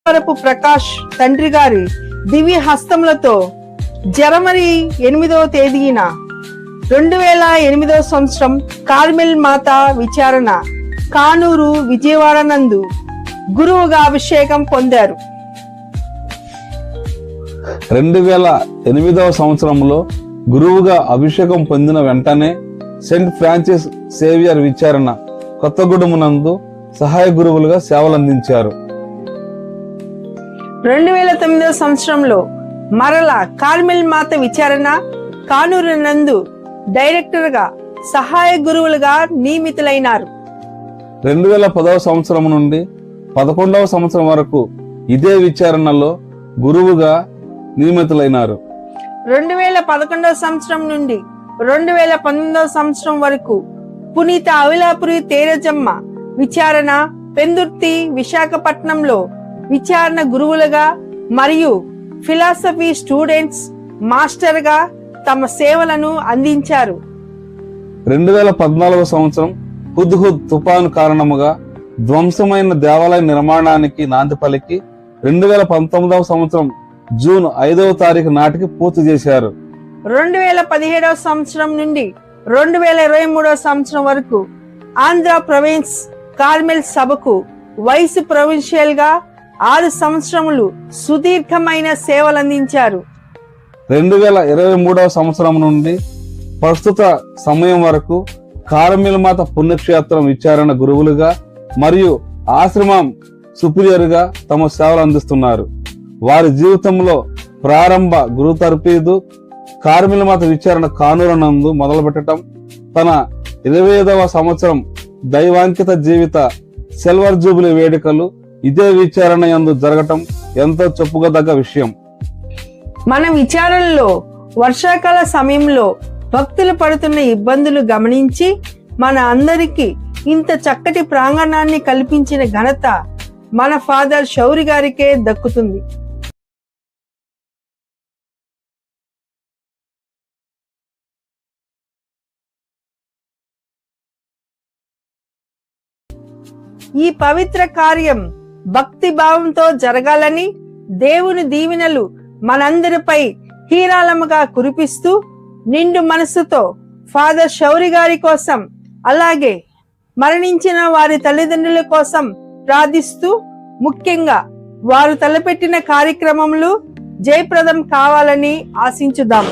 వరపు ప్రకాష్ తండ్రి గారి దివ్య హస్తములతో జనవరి 8వ తేదీన 2008 సంవత్సరం కార్మెల్ మాత విచారణ కానూరు విజయవాడ నందు గురువుగా అభిషేకం పొందారు. 2008 సంవత్సరంలో గురువుగా అభిషేకం పొందిన వెంటనే సెయింట్ ఫ్రాన్సిస్ సేవియర్ విచారణ కొత్తగూడెం నందు సహాయ గురువులుగా సేవలందించారు. 2009 సంవత్సరంలో మరల కార్మెల్ మాత విచారణ కానూరు నందు డైరెక్టర్ గా సహాయ గురువులుగా నియమితులైనారు. 2010 సంవత్సరం నుండి 11వ సంవత్సరం వరకు ఇదే విచారణలో గురువుగా నియమితులైనారు. 2011 సంవత్సరం నుండి 2019 సంవత్సరం వరకు పునీత అవిలాపురి తేరజమ్మ విచారణ పెందుర్తి విశాఖపట్నంలో విచారణ గురువులుగా మరియు ఫిలాసఫీ స్టూడెంట్స్ మాస్టర్ గా తమ సేవలను అందించారు. 2014 సంవత్సరం హుద్హుద్ తుఫాను కారణముగా ధ్వంసమైన దేవాలయ నిర్మాణానికి నాంది పలికి 2019 సంవత్సరం జూన్ 5వ తారీఖు నాటికి పూర్తి చేశారు. 2017 సంవత్సరం నుండి 2023 సంవత్సరం వరకు ఆంధ్ర ప్రొవిన్స్ కార్మెల్ సభకు వైస్ ప్రొవిన్షియల్ గా 6 సంవత్సరములు సుదీర్ఘమైన సేవలందించారు. 2023 సంవత్సరం నుండి ప్రస్తుత సమయం వరకు కార్మెల్ మాత పుణ్యక్షేత్రం విచారణ గురువులుగా మరియు ఆశ్రమం సుపీరియర్ గా తమ సేవలు అందిస్తున్నారు. వారి జీవితంలో ప్రారంభ గురు తర్ఫీదు కార్మెల్ మాత విచారణ కానూరు నందు మొదలు పెట్టడం, తన 25వ సంవత్సరం దైవాంకిత జీవిత సిల్వర్ జూబిలీ వేడుకలు ఇదే విచారణ యందు జరగటం ఎంతో చెప్పుకోదగ్గ విషయం. మన విచారణలో వర్షాకాల సమయంలో భక్తులు పడుతున్న ఇబ్బందులు గమనించి మన అందరికీ ఇంత చక్కటి ప్రాంగణాన్ని కల్పించిన ఘనత మన ఫాదర్ శౌరి గారికే దక్కుతుంది. ఈ పవిత్ర కార్యం భక్తి భావంతో జరగాలని దేవుని దీవెనలు మనందరిపై హీరాళముగా కురిపిస్తూ నిండు మనసుతో ఫాదర్ శౌరి గారి కోసం అలాగే మరణించిన వారి తల్లిదండ్రుల కోసం ప్రార్థిస్తూ ముఖ్యంగా వారు తలపెట్టిన కార్యక్రమములు జయప్రదం కావాలని ఆశించుదాం.